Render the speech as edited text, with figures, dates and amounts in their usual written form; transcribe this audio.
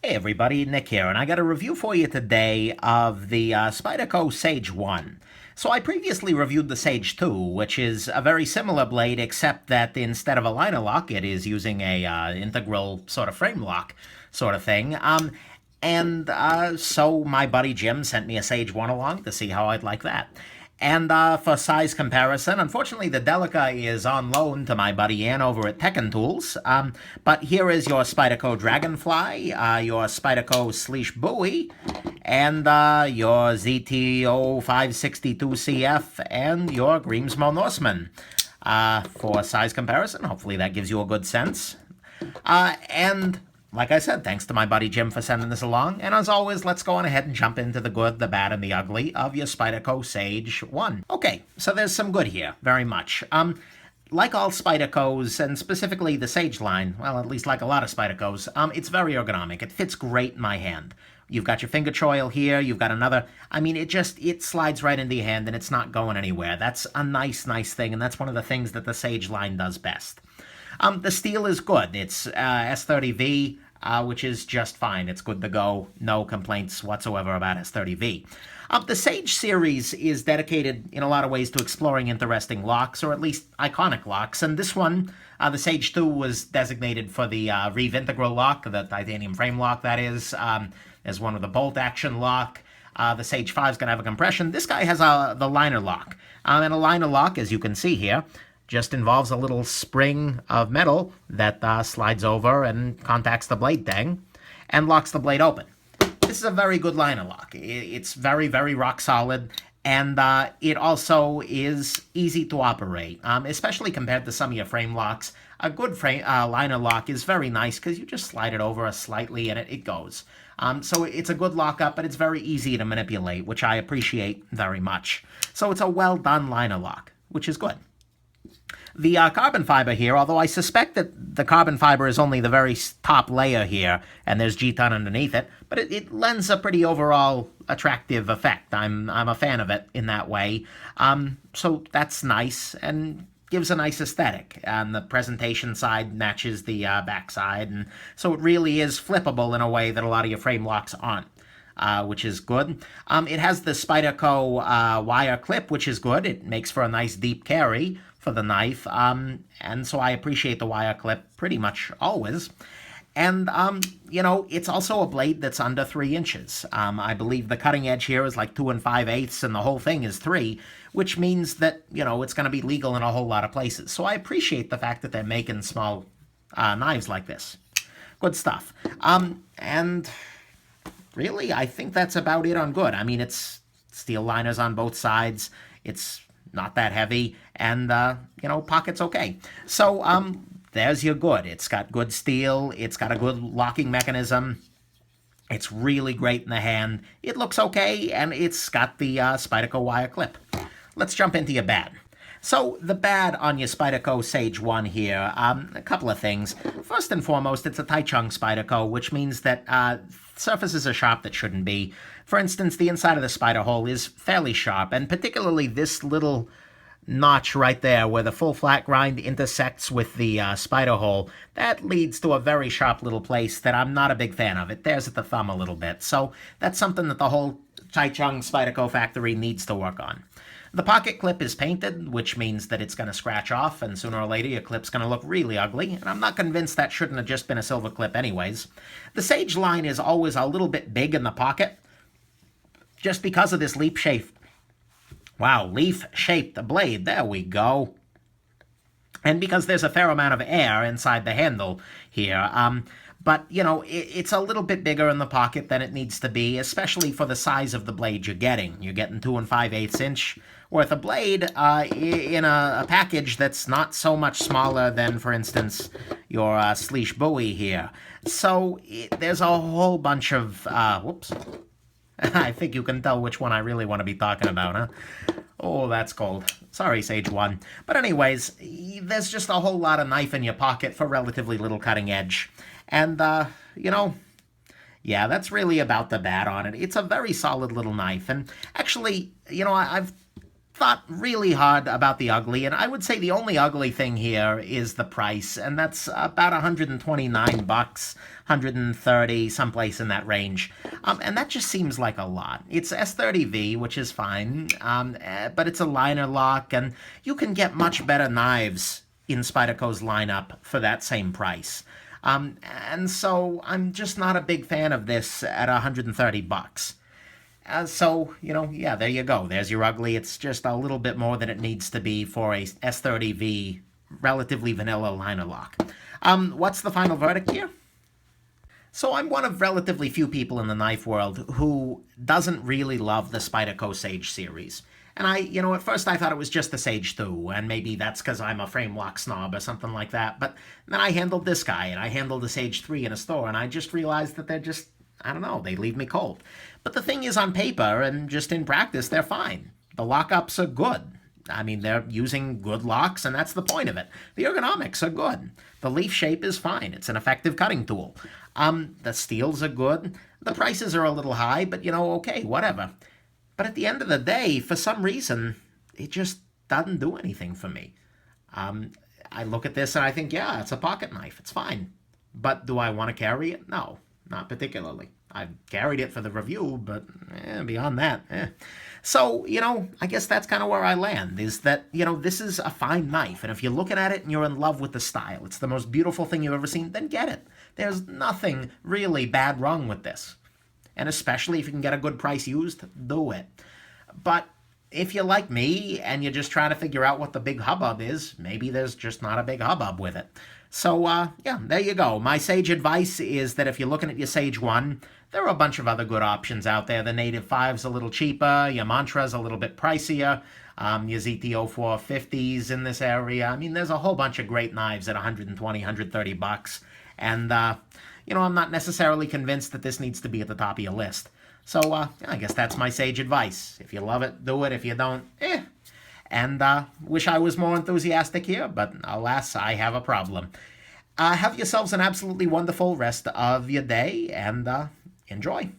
Hey everybody, Nick here, and I got a review for you today of the Spyderco Sage 1. So I previously reviewed the Sage 2, which is a very similar blade, except that instead of a liner lock, it is using a integral sort of frame lock sort of thing. So my buddy Jim sent me a Sage 1 along to see how I'd like that. And for size comparison, unfortunately, the Delica is on loan to my buddy Ian over at Tekken Tools. But here is your Spyderco Dragonfly, your Spyderco Sleesh Buoy, and your ZTO 562CF, and your Grimsmo Norseman. For size comparison, hopefully that gives you a good sense. And like I said, thanks to my buddy Jim for sending this along. And as always, let's go on ahead and jump into the good, the bad, and the ugly of your Spyderco Sage 1. Okay, so there's some good here, very much. Like all Spydercos, and specifically the Sage line, well, at least like a lot of Spydercos, it's very ergonomic. It fits great in my hand. You've got your finger choil here, you've got another, it slides right into your hand and it's not going anywhere. That's a nice thing, and that's one of the things that the Sage line does best. The steel is good. It's S30V, which is just fine. It's good to go. No complaints whatsoever about S30V. The Sage series is dedicated in a lot of ways to exploring interesting locks, or at least iconic locks. And this one, the Sage 2, was designated for the Reeve Integral lock, the titanium frame lock, that is, as one with the bolt action lock. The Sage 5 is going to have a compression. This guy has the liner lock. And a liner lock, as you can see here, just involves a little spring of metal that slides over and contacts the blade tang and locks the blade open. This is a very good liner lock. It's very rock solid, and it also is easy to operate, especially compared to some of your frame locks. A good liner lock is very nice because you just slide it over slightly and it goes. So it's a good lockup, but it's very easy to manipulate, which I appreciate very much. So it's a well done liner lock, which is good. The carbon fiber here, although I suspect that the carbon fiber is only the very top layer here, and there's G-ton underneath it, but it lends a pretty overall attractive effect. I'm a fan of it in that way. So that's nice and gives a nice aesthetic. And the presentation side matches the back side, and so it really is flippable in a way that a lot of your frame locks aren't. Which is good. It has the Spyderco wire clip, which is good. It makes for a nice deep carry for the knife, and so I appreciate the wire clip pretty much always. And, it's also a blade that's under 3 inches. I believe the cutting edge here is like 2 5/8, and the whole thing is 3, which means that, it's going to be legal in a whole lot of places. So I appreciate the fact that they're making small knives like this. Good stuff. And really, I think that's about it on good. It's steel liners on both sides. It's not that heavy, and, pocket's okay. So, there's your good. It's got good steel. It's got a good locking mechanism. It's really great in the hand. It looks okay, and it's got the Spyderco wire clip. Let's jump into your bad. So the bad on your Spyderco Sage 1 here, a couple of things. First and foremost, it's a Taichung Spyderco, which means that surfaces are sharp that shouldn't be. For instance, the inside of the spider hole is fairly sharp, and particularly this little notch right there where the full flat grind intersects with the spider hole, that leads to a very sharp little place that I'm not a big fan of. It tears at the thumb a little bit. So that's something that the whole Taichung Spyderco factory needs to work on. The pocket clip is painted, which means that it's going to scratch off, and sooner or later your clip's going to look really ugly, and I'm not convinced that shouldn't have just been a silver clip anyways. The Sage line is always a little bit big in the pocket, just because of this leaf shape. Wow, leaf-shaped blade, there we go. And because there's a fair amount of air inside the handle here, but, it's a little bit bigger in the pocket than it needs to be, especially for the size of the blade you're getting. You're getting 2 5/8 inch worth of blade in a package that's not so much smaller than, for instance, your Sleesh Buoy here. So there's a whole bunch of, whoops. I think you can tell which one I really want to be talking about, huh? Oh, that's cold. Sorry, Sage 1. But anyways, there's just a whole lot of knife in your pocket for relatively little cutting edge. And, yeah, that's really about the bad on it. It's a very solid little knife. And actually, I've thought really hard about the ugly, and I would say the only ugly thing here is the price, and that's about 129 bucks, 130, someplace in that range. And that just seems like a lot. It's S30V, which is fine, but it's a liner lock, and you can get much better knives in Spyderco's lineup for that same price. And so I'm just not a big fan of this at 130 bucks. So, yeah, there you go. There's your ugly. It's just a little bit more than it needs to be for a S30V relatively vanilla liner lock. What's the final verdict here? So I'm one of relatively few people in the knife world who doesn't really love the Spyderco Sage series. And at first I thought it was just the Sage 2, and maybe that's because I'm a frame lock snob or something like that. But then I handled this guy, and I handled the Sage 3 in a store, and I just realized that they're just, I don't know, they leave me cold. But the thing is, on paper and just in practice, they're fine. The lockups are good. I mean, they're using good locks, and that's the point of it. The ergonomics are good. The leaf shape is fine. It's an effective cutting tool. The steels are good. The prices are a little high, but, okay, whatever. But at the end of the day, for some reason, it just doesn't do anything for me. I look at this and I think, yeah, it's a pocket knife. It's fine. But do I want to carry it? No, not particularly. I've carried it for the review, but beyond that, So, I guess that's kind of where I land, is that, this is a fine knife. And if you're looking at it and you're in love with the style, it's the most beautiful thing you've ever seen, then get it. There's nothing really bad wrong with this. And especially if you can get a good price used, do it. But if you're like me and you're just trying to figure out what the big hubbub is, maybe there's just not a big hubbub with it. So, yeah, there you go. My Sage advice is that if you're looking at your Sage 1, there are a bunch of other good options out there. The Native 5's a little cheaper. Your Mantra's a little bit pricier. Your ZTO 450's in this area. I mean, there's a whole bunch of great knives at 120, 130 bucks. And, I'm not necessarily convinced that this needs to be at the top of your list. So, I guess that's my Sage advice. If you love it, do it. If you don't, And wish I was more enthusiastic here, but alas, I have a problem. Have yourselves an absolutely wonderful rest of your day, and enjoy.